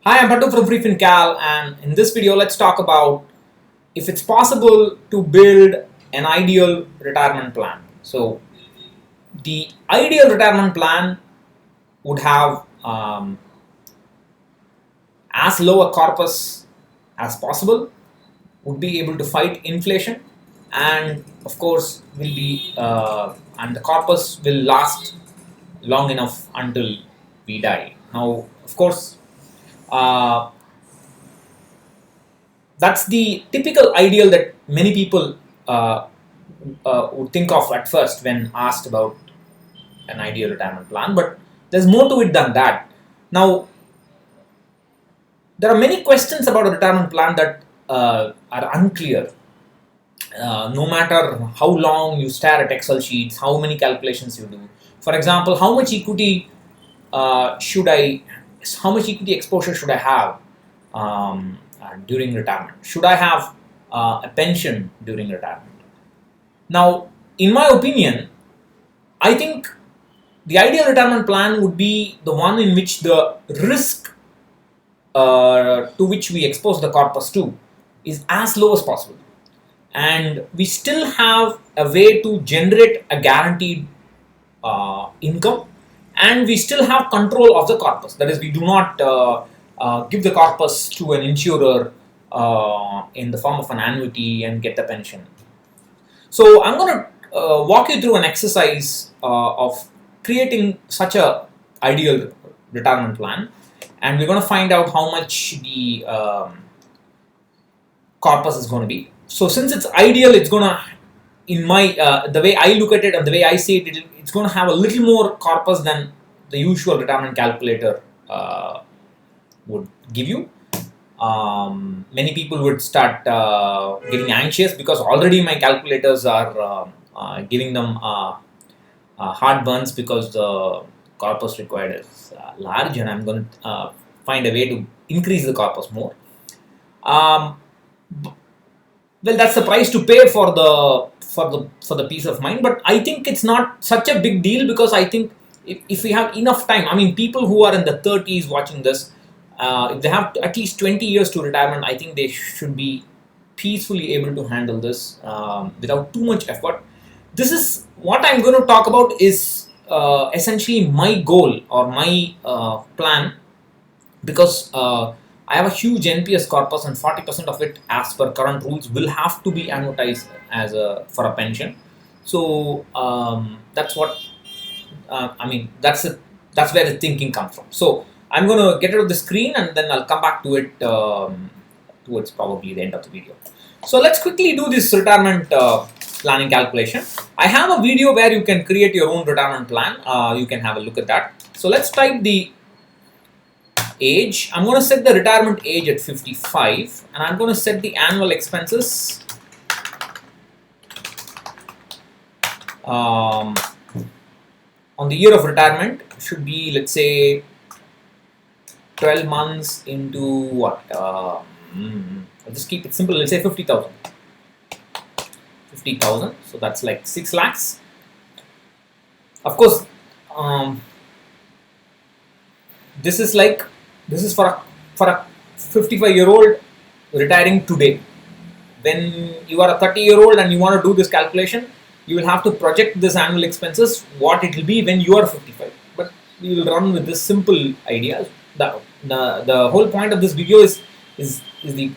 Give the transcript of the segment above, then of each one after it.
Hi, I'm Patu from freefincal, and in this video let's talk about if it's possible to build an ideal retirement plan. So the ideal retirement plan would have as low a corpus as possible, would be able to fight inflation, and of course will be and the corpus will last long enough until we die. Now, of course, uh, that's the typical ideal that many people would think of at first when asked about an ideal retirement plan. But there's more to it than that. Now, there are many questions about a retirement plan that are unclear. No matter how long you stare at Excel sheets, how many calculations you do. For example, how much equity how much equity exposure should I have during retirement? Should I have a pension during retirement? Now, in my opinion, I think the ideal retirement plan would be the one in which the risk to which we expose the corpus to is as low as possible, and we still have a way to generate a guaranteed income, and we still have control of the corpus. That is, we do not give the corpus to an insurer in the form of an annuity and get the pension. So I'm going to walk you through an exercise of creating such a ideal retirement plan, and we're going to find out how much the corpus is going to be. So since it's ideal, it's going to, in my the way I look at it and the way I see it, it's going to have a little more corpus than the usual retirement calculator would give you. Many people would start getting anxious because already my calculators are giving them heartburns because the corpus required is large, and I'm going to find a way to increase the corpus more. Well, that's the price to pay for the peace of mind, but I think it's not such a big deal, because I think if we have enough time, I mean, people who are in the 30s watching this, if they have at least 20 years to retirement, I think they should be peacefully able to handle this without too much effort. This is what I'm going to talk about is essentially my goal or my plan, because I have a huge NPS corpus, and 40% of it, as per current rules, will have to be amortized for a pension. So that's what I mean. That's where the thinking comes from. So I'm going to get rid of the screen, and then I'll come back to it towards probably the end of the video. So let's quickly do this retirement planning calculation. I have a video where you can create your own retirement plan. You can have a look at that. So let's type the age. I'm going to set the retirement age at 55, and I'm going to set the annual expenses on the year of retirement. Should be, let's say, 12 months into what? I'll just keep it simple. Let's say 50,000. 50,000. So that's like 6 lakhs. Of course, this is for a 55-year-old retiring today. When you are a 30-year-old and you want to do this calculation, you will have to project this annual expenses, what it will be when you are 55. But we will run with this simple idea. The whole point of this video is the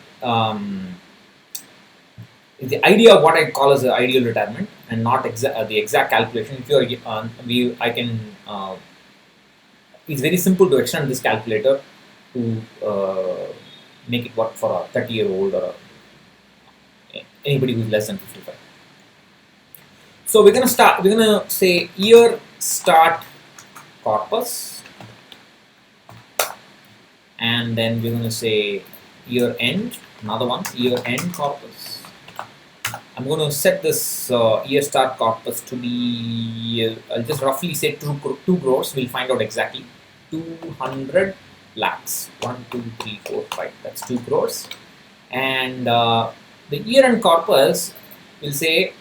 idea of what I call as an ideal retirement, and not the exact calculation. If you are, it's very simple to extend this calculator to make it work for a 30-year-old or anybody who's less than 55. So we're gonna say year start corpus, and then we're gonna say year end, another one, year end corpus. I'm going to set this year start corpus to be, I'll just roughly say 2 crores. We'll find out exactly. 200 lakhs. 1, 2, 3, 4, 5. That's 2 crores. And the year end corpus, we'll say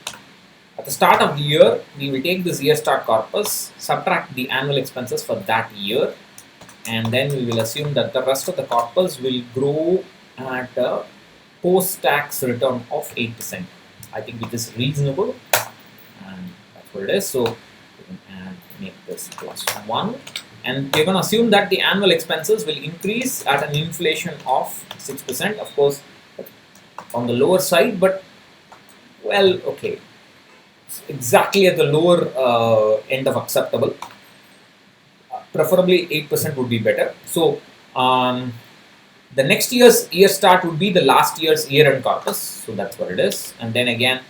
at the start of the year, we will take this year start corpus, subtract the annual expenses for that year, and then we will assume that the rest of the corpus will grow at a post-tax return of 8%. I think it is reasonable, and that's what it is. So we can make this plus 1, and we're going to assume that the annual expenses will increase at an inflation of 6%. Of course, on the lower side, but well, okay, it's exactly at the lower end of acceptable. Preferably 8% would be better. So the next year's year start would be the last year's year-end corpus. So that's what it is. And then again,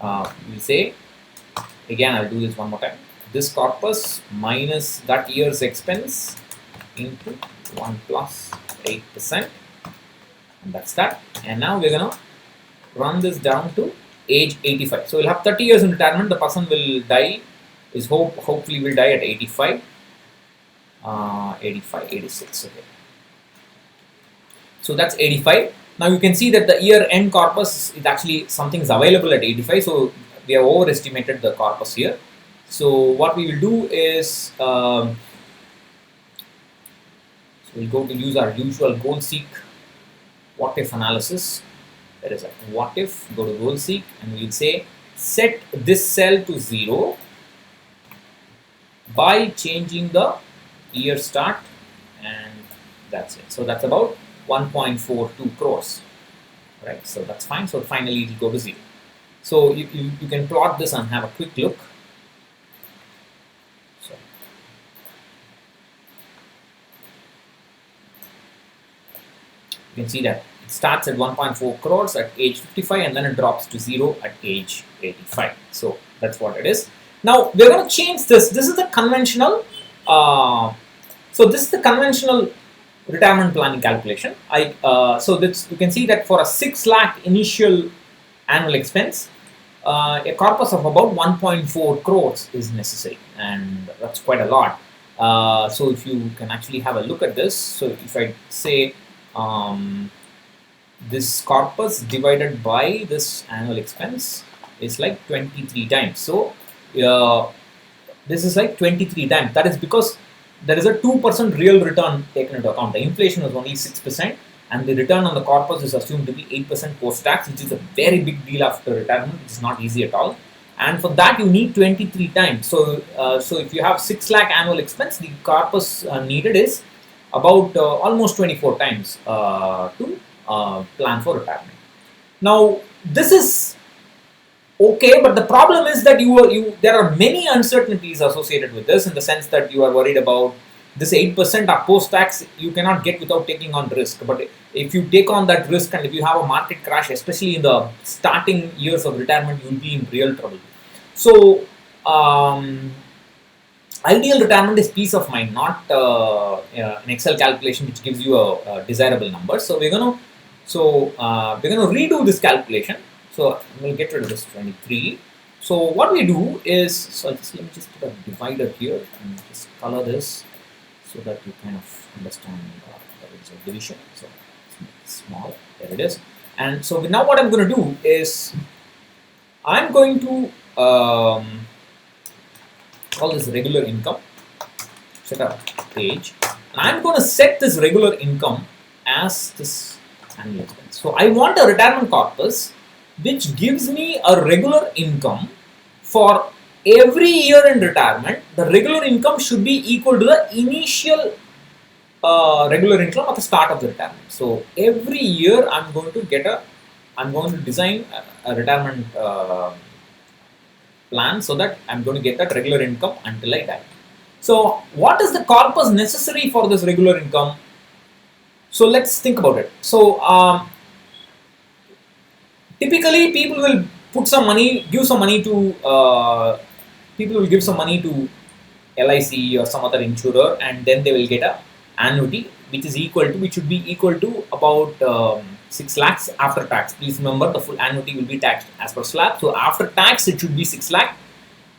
we'll say, again, I'll do this one more time. This corpus minus that year's expense into 1 plus 8%. And that's that. And now we're going to run this down to age 85. So we'll have 30 years in retirement. The person will die, hopefully will die at 85. 86, okay. So that's 85. Now you can see that the year-end corpus is actually something is available at 85. So we have overestimated the corpus here. So what we will do is, so we'll go to use our usual goal seek what if analysis. There is a what if, go to goal seek, and we'll say set this cell to 0 by changing the year start, and that's it. So that's about 1.42 crores, right? So that's fine. So finally it will go to 0. So you can plot this and have a quick look. So you can see that it starts at 1.4 crores at age 55, and then it drops to 0 at age 85. So that's what it is. Now we're going to change this. This is the conventional. So this is the conventional retirement planning calculation. So this, you can see that for a 6 lakh initial annual expense, a corpus of about 1.4 crores is necessary, and that's quite a lot. So if you can actually have a look at this, so if I say this corpus divided by this annual expense is like 23 times. So this is like 23 times. That is because there is a 2% real return taken into account. The inflation is only 6%, and the return on the corpus is assumed to be 8% post-tax, which is a very big deal after retirement. It's not easy at all. And for that, you need 23 times. So, so if you have 6 lakh annual expense, the corpus needed is about almost 24 times to plan for retirement. Now, this is okay, but the problem is that there are many uncertainties associated with this, in the sense that you are worried about this 8% of post-tax you cannot get without taking on risk. But if you take on that risk, and if you have a market crash, especially in the starting years of retirement, you will be in real trouble. So ideal retirement is peace of mind, not an Excel calculation which gives you a desirable number. So we're going to redo this calculation. So we'll get rid of this 23. So what we do is, so let me just put a divider here and just color this so that you kind of understand that it's a division. So it's small, there it is. And so now what I'm going to do is, I'm going to call this regular income, set up page, and I'm going to set this regular income as this annual expense. So I want a retirement corpus which gives me a regular income for every year in retirement. The regular income should be equal to the initial regular income at the start of the retirement. So every year I'm going to design a retirement plan so that I'm going to get that regular income until I die. So what is the corpus necessary for this regular income? So let's think about it. So typically people will put some money, give some money to, people will give some money to LIC or some other insurer, and then they will get a annuity which should be equal to about 6 lakhs after tax. Please remember, the full annuity will be taxed as per slab. So after tax, it should be 6 lakh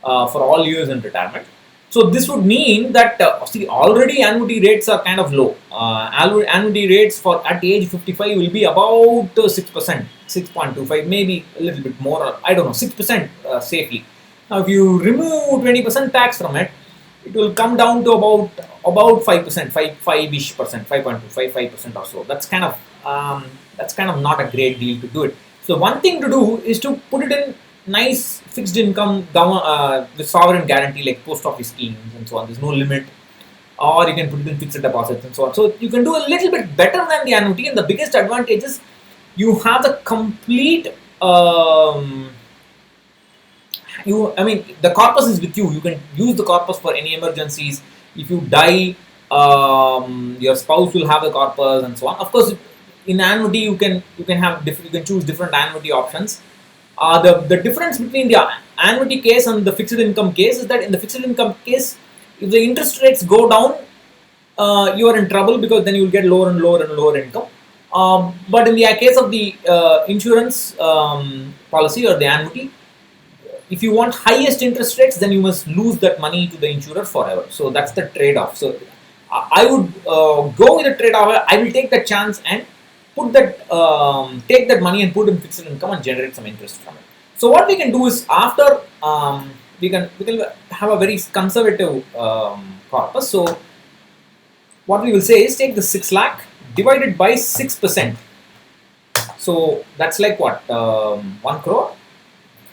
for all years in retirement. So this would mean that see, already annuity rates are kind of low. Annuity rates for at age 55 will be about 6%, 6.25, maybe a little bit more. I don't know, 6% safely. Now, if you remove 20% tax from it, it will come down to about 5%, 5-ish percent, 5.25, 5% or so. That's kind of not a great deal to do it. So one thing to do is to put it in nice fixed income with sovereign guarantee like post office schemes and so on. There's no limit, or you can put it in fixed deposits and so on. So you can do a little bit better than the annuity, and the biggest advantage is you have the complete. The corpus is with you. You can use the corpus for any emergencies. If you die, your spouse will have the corpus and so on. Of course, in annuity you can choose different annuity options. The difference between the annuity case and the fixed income case is that in the fixed income case, if the interest rates go down, you are in trouble because then you will get lower and lower and lower income. But in the case of the insurance policy or the annuity, if you want highest interest rates, then you must lose that money to the insurer forever. So that's the trade-off. So I would go with the trade-off. I will take that chance and put that take that money and put in fixed income and generate some interest from it. So what we can do is after we can have a very conservative corpus. So what we will say is take the 6 lakh divided by 6%. So that's like what 1 crore.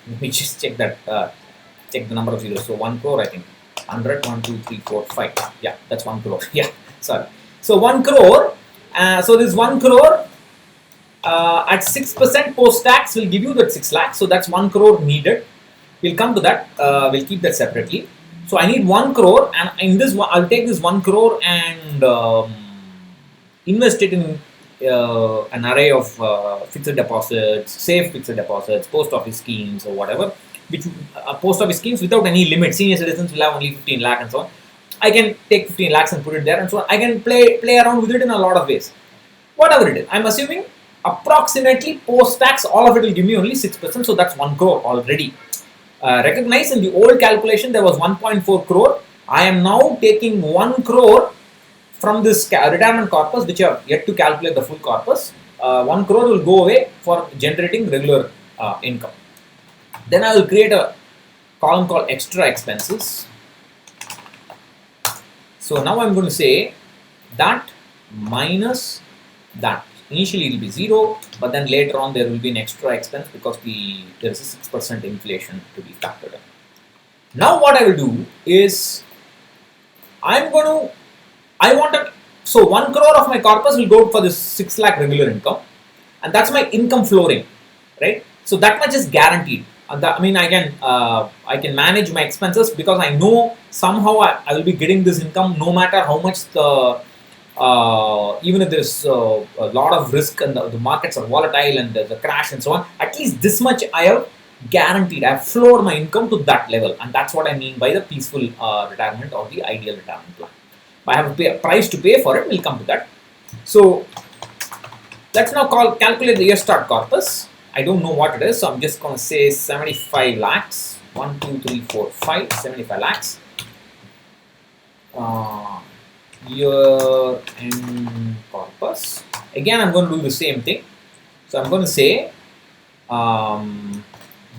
Let me just check that. Check the number of zeros. So 1 crore, I think. 100, 1, 2, 3, 4, 5. Yeah, that's 1 crore. Yeah, sorry. So 1 crore. So this 1 crore at 6% post tax will give you that 6 lakhs. So that's 1 crore needed. We'll come to that. We'll keep that separately. So I need 1 crore, and in this one, I'll take this 1 crore and invest it in an array of fixed deposits, safe fixed deposits, post office schemes or whatever, which post office schemes without any limit. Senior citizens will have only 15 lakh and so on. I can take 15 lakhs and put it there and so on. I can play around with it in a lot of ways. Whatever it is, I'm assuming approximately post tax, all of it will give me only 6%. So that's 1 crore already. Recognize in the old calculation there was 1.4 crore. I am now taking 1 crore from this retirement corpus, which I have yet to calculate the full corpus. 1 crore will go away for generating regular income. Then I will create a column called extra expenses. So now I'm going to say that minus that. Initially it will be 0, but then later on there will be an extra expense because there is a 6% inflation to be factored in. Now what I will do is so 1 crore of my corpus will go for this 6 lakh regular income, and that's my income flooring, right? So that much is guaranteed. I can manage my expenses because I know somehow I will be getting this income no matter how much even if there's a lot of risk and the markets are volatile and there's a crash and so on. At least this much I have guaranteed. I have floored my income to that level, and that's what I mean by the peaceful retirement or the ideal retirement plan. I have a price to pay for it. We'll come to that. So let's now calculate the year start corpus. I don't know what it is, so I'm just going to say 75 lakhs. 1, 2, 3, 4, 5, 75 lakhs. Year end corpus. Again, I'm going to do the same thing. So I'm going to say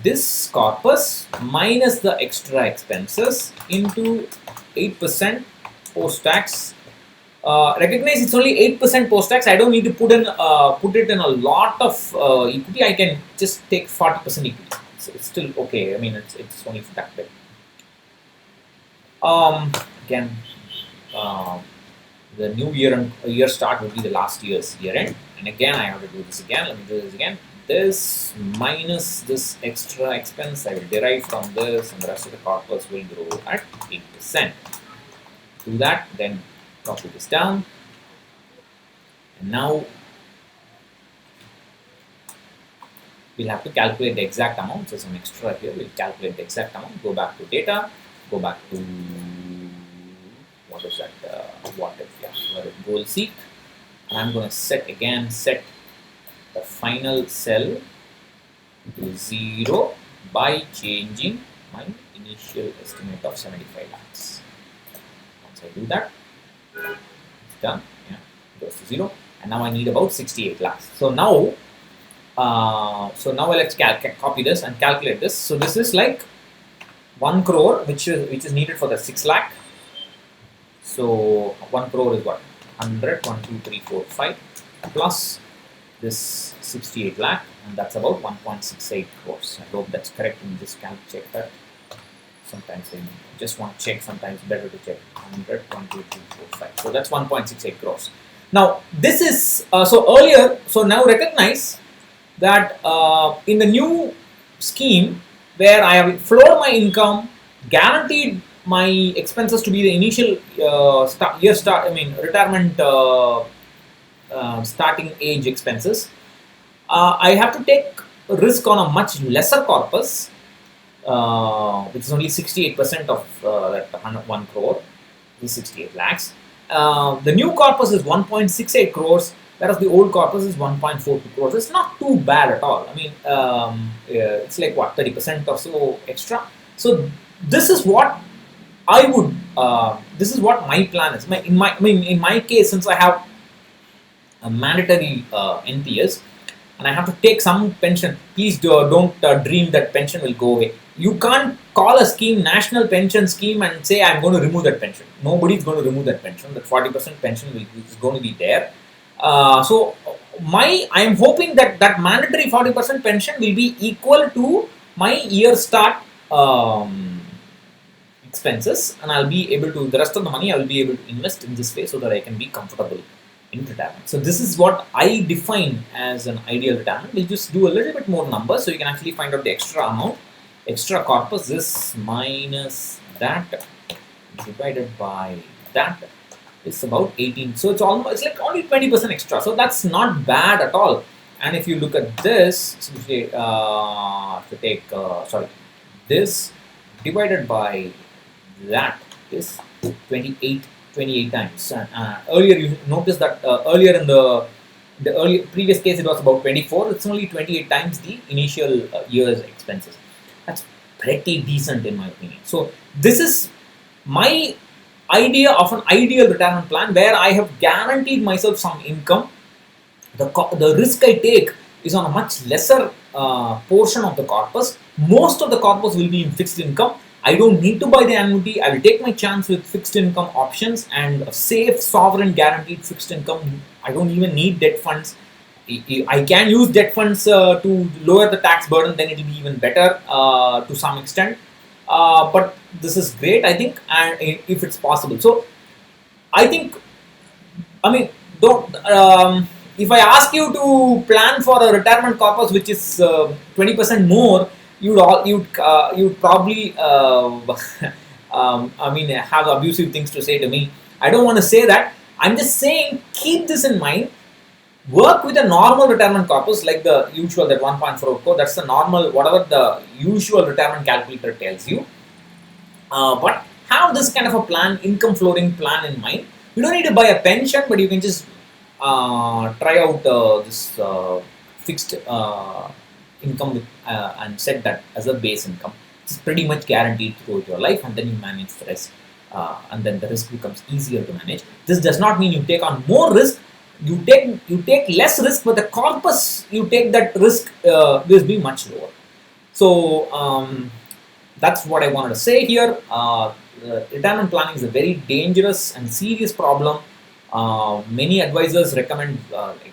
this corpus minus the extra expenses into 8% post tax. Recognize it's only 8% post tax. I don't need to put it in a lot of equity. I can just take 40% equity. So it's still okay. I mean, it's only that big. Again, the new year start will be the last year's year end. And again, I have to do this again. Let me do this again. This minus this extra expense I will derive from this, and the rest of the corpus will grow at 8%. Do that, then copy this down. And now we'll have to calculate the exact amount. So some extra here. We'll calculate the exact amount. Go back to data. Go back to what is that? What if? Yeah, goal seek. And I'm going to set the final cell to 0 by changing my initial estimate of 75 lakhs. Once I do that, it's done. Yeah, it goes to 0. And now I need about 68 lakhs. So now let's copy this and calculate this. So this is like 1 crore, which is needed for the 6 lakh. So 1 crore is what? 100, 1, 2, 3, 4, 5 plus this 68 lakh, and that's about 1.68 crores. I hope that's correct. In this, can check that. Sometimes I just want to check, sometimes better to check. 100, 1, 2, 3, 4, 5. So that's 1.68 crores. Now this is so now recognize that in the new scheme where I have floored my income, guaranteed my expenses to be the initial retirement starting age expenses, I have to take risk on a much lesser corpus, which is only 68% of that 1 crore, is 68 lakhs. The new corpus is 1.68 crores, whereas the old corpus is 1.42 crores. It's not too bad at all. I mean, it's like what, 30% or so extra. So this is what I would. This is what my plan is. In my case, since I have a mandatory NPS, and I have to take some pension. Please don't dream that pension will go away. You can't call a scheme national pension scheme and say I'm going to remove that pension. Nobody is going to remove that pension. That 40% pension is going to be there. So I am hoping that that mandatory 40% pension will be equal to my year start expenses, and I'll be able to, the rest of the money I will be able to invest in this way so that I can be comfortable in retirement. So this is what I define as an ideal retirement. We'll just do a little bit more numbers so you can actually find out the extra amount. Extra corpus, this minus that divided by that is about 18. So it's like only 20% extra. So that's not bad at all. And if you look at this, if you take this divided by that is 28 times. Earlier you noticed that earlier in the previous case it was about 24. It's only 28 times the initial year's expenses. That's pretty decent in my opinion. So this is my idea of an ideal retirement plan where I have guaranteed myself some income. The risk I take is on a much lesser portion of the corpus. Most of the corpus will be in fixed income. I don't need to buy the annuity. I will take my chance with fixed income options and a safe, sovereign, guaranteed fixed income. I don't even need debt funds. I can use debt funds to lower the tax burden, then it will be even better to some extent. But this is great, I think, and if it's possible. So, I think, I mean, don't. If I ask you to plan for a retirement corpus which is 20% more, you'd probably have abusive things to say to me. I don't want to say that. I'm just saying keep this in mind. Work with a normal retirement corpus like the usual, that 1.4 crore. That's the normal, whatever the usual retirement calculator tells you. But have this kind of a plan, income flooring plan in mind. You don't need to buy a pension, but you can just try out this fixed income with, and set that as a base income. It's pretty much guaranteed throughout your life, and then you manage the rest, and then the risk becomes easier to manage. This does not mean you take on more risk. You take less risk, but the corpus you take that risk will be much lower. So that's what I wanted to say here. Retirement planning is a very dangerous and serious problem. Many advisors recommend like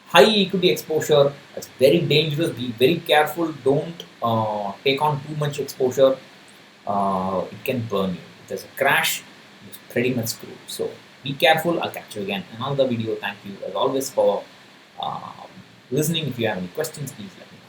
high equity exposure. It's very dangerous. Be very careful. Don't take on too much exposure. It can burn you. If there's a crash, it's pretty much screwed. So be careful. I'll catch you again in another video. Thank you as always for listening. If you have any questions, please let me know.